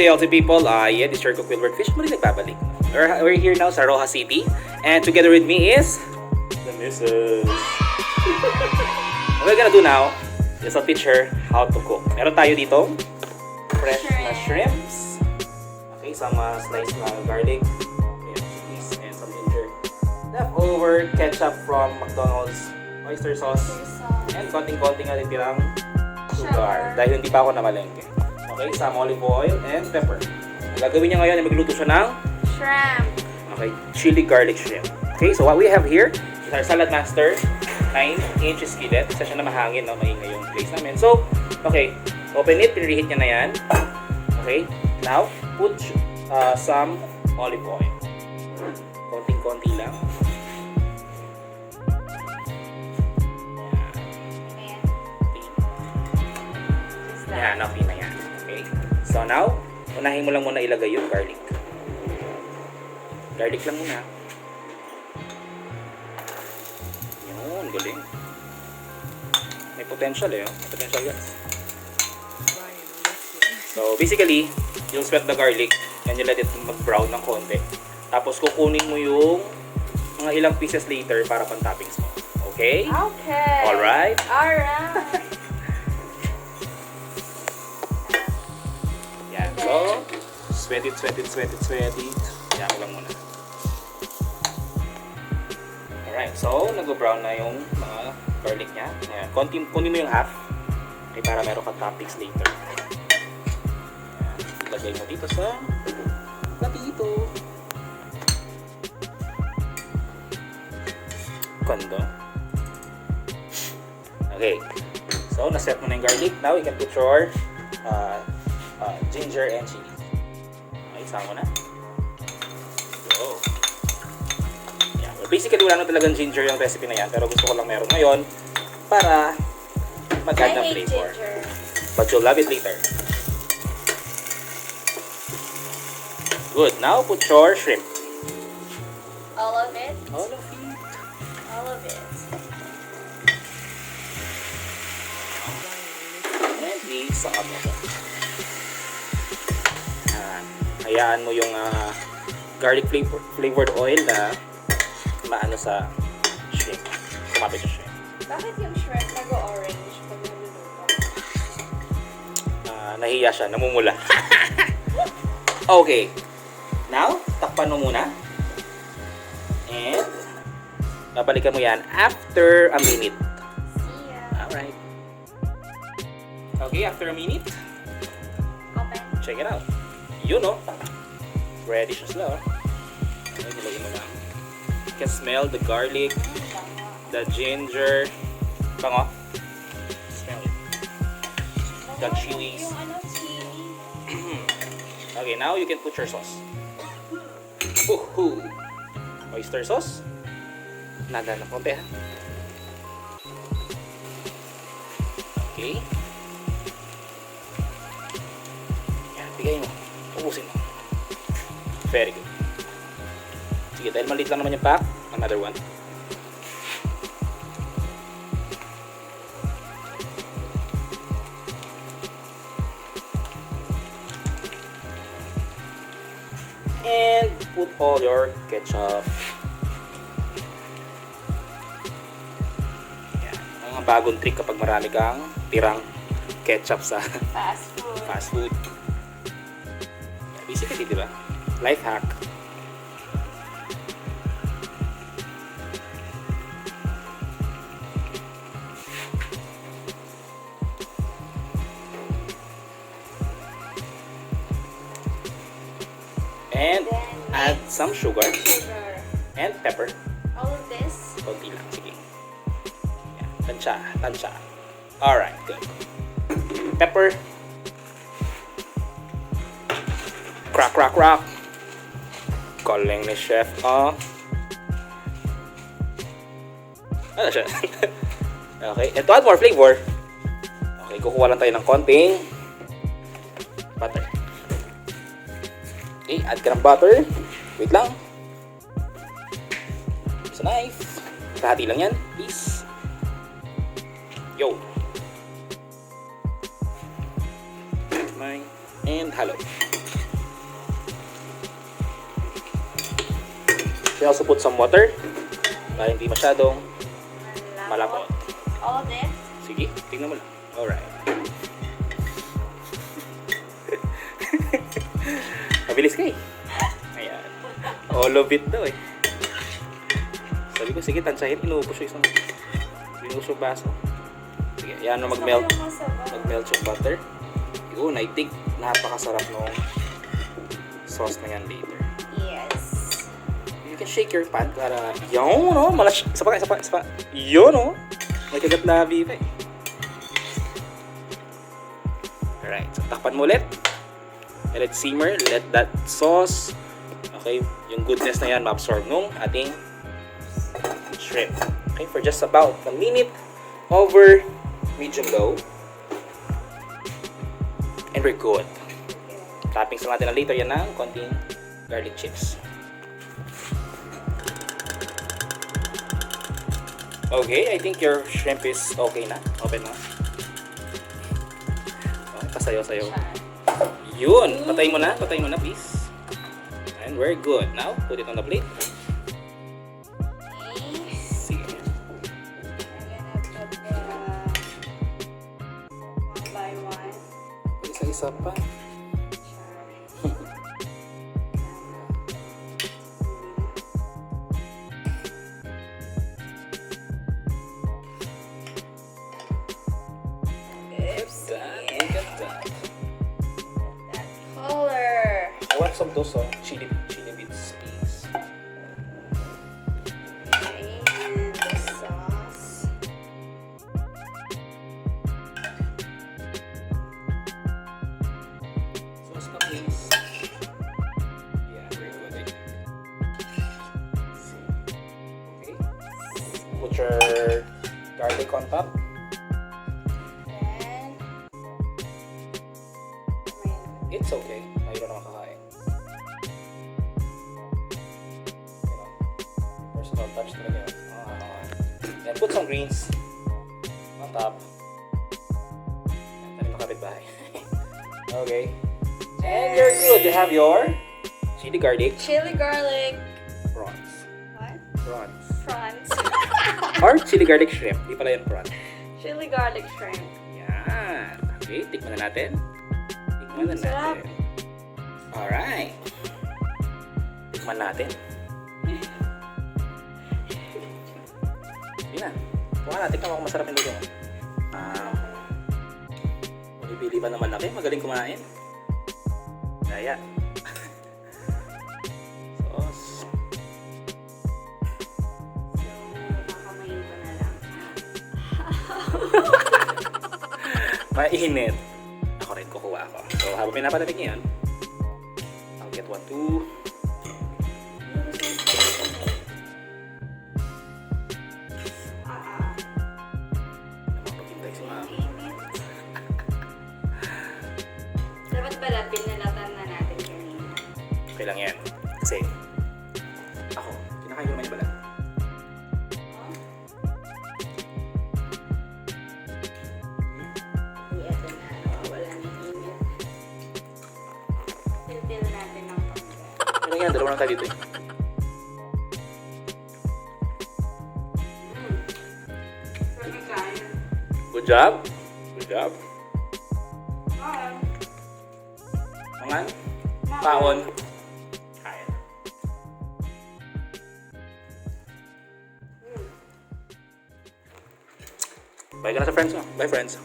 day, healthy people. Yeah, this is your cook Wilbert Fish. Muli nagbabalik. We're here now sa Roja City. And together with me is... the missus. What we're gonna do now is I'll teach her how to cook. Meron tayo dito fresh na shrimps. Okay, some sliced na garlic. Cheese and some ginger. Leftover ketchup from McDonald's. Oyster sauce. And konting-konting na tirang sugar. Dahil hindi pa ako namalengke. Okay, some olive oil and pepper. Ang gagawin niya ngayon ay magluto siya ng shrimp. Okay, chili garlic shrimp. Okay, so what we have here is our Salad Master 9-inch skillet. Isa siya na mahangin, no? Maingay yung place namin. So, okay, open it, preheat niya na yan. Okay, now put some olive oil. Konting-konti lang. Yan, okay na yan. Okay. So now, unahin mo lang muna ilagay yung garlic. Garlic lang muna. Yun, galing. May potential eh. May potential guys. So basically, you'll sweat the garlic and you let it mag-brown ng konti. Tapos kukunin mo yung mga ilang pieces later para pang-toppings mo. Okay? Okay. Alright? Alright. Yan. So, sweat it. Yan ko lang muna. Alright. So, nag-brown na yung mga garlic niya. Yan. Kunin mo yung half. Okay, para meron kang toppings later. Yan. Ilagay mo dito sa platito. Kondo. Okay. So, naset mo na yung garlic. Now, you can put your ginger and chili. Okay, sama mo na. So, yeah. Well, basically, wala na talagang ginger yung recipe na yan. Pero gusto ko lang meron ngayon para mag-add ng flavor. Ginger. But you'll love it later. Good. Now, put your shrimp. All of it? All of it. All of it. And i-saka mo siya. Hayaan mo yung garlic flavored oil na maano sa shrimp. Kumapit sa shrimp. Bakit yung shrimp nag-orange pag niluluto? Nahiya siya, namumula. Okay. Now, takpan mo muna. And babalikan mo yan after a minute. See ya. Alright. Okay, after a minute, Open. check it out. You know, ready siya sila. Okay, nilagay mo lang. You can smell the garlic, the ginger. Bango. Smell it. The chilies. Yung ano, chili. Okay, now you can put your sauce. Woohoo! Oyster sauce. Nada na konti ha. Okay. Yan, bigay mo. Ubusin mo. Very good. Sige, dahil maliit lang naman yung pack, another one. And put all your ketchup. Yan. Ang bagong trick kapag marami kang tirang ketchup sa Fast food. fast food. Basically, di ba? Life hack. And add some sugar Sugar. and pepper. All of this. Konti lang, sige. Yan, tansya. Alright, good. Pepper. Crack. Calling ni chef. Ano siya? Okay, and to add more flavor, okay, kukuha lang tayo ng konting butter. Okay, add ka ng butter. Wait lang. Sa knife. Kahati lang yan. Peace. Yo. And halo. We also put some water para hindi masyadong malapot. All this. Sige, tingnan mo lang. Alright. Mabilis ka eh. Ayan. All of it daw eh. Sabi ko, sige, tansyahin. Inuubos yung isang baso. Sige, yan na mag-melt. Mag-melt yung butter. Yun, I think napakasarap nung sauce na yan later. Yes. You can shake your pan para yun, no? Isa pa. Yun, no? May kagat na viva eh. Alright, so takpan mo ulit. Let it simmer. Let that sauce, okay, yung goodness na yan ma-absorb nung ating shrimp. Okay, for just about a minute over medium low. And we're good. Toppings lang natin na later yan ng konting garlic chips. Okay, I think your shrimp is okay na. Open mo. Okay, pasayo-sayo. Yun! Patayin mo na please. And we're good. Now, put it on the plate. Sige. One by one. Isa-isa pa. I want some of those chili bits, please. Okay, and the sauce. Sauce na please. Yeah, very good. Okay. Put your garlic on top. Then, It's okay. Mayroon akong kakain. Personal touch talaga yun. And put some greens on top. Yan, tayo makapit-bahay. Okay. And you're good. You have your chili garlic chili garlic. prawns. What? Prawns. Prawns. Or chili garlic shrimp. Di pala yung prawn. Chili garlic shrimp. Yan. Okay, tikman na natin. Tikman na Sarap. natin. Alright. Tikman natin. Sige na. Kuha na. Tikman mo kung masarap yung luto mo. Pumipili ba naman laki? Magaling kumain. Daya. Sauce. So, kakamayin ko na lang. Mainit. Ako rin kukuha ako. So, habang pinapalamig niyo yan, I'll get one too. Napapagintay si ma'am. Dapat pala, pinalatan na natin kanina. Okay lang yan. Kasi, ako, kinakain ko naman yung balat. Ito na, nawawala ng init. Tiltil natin ng pangga. Ano yan? Dalawa lang tayo dito eh. Pwede kain. Good job. Good job. Kain. Mangan. Paon. Kain. Bye ka na sa friends mo. Bye friends.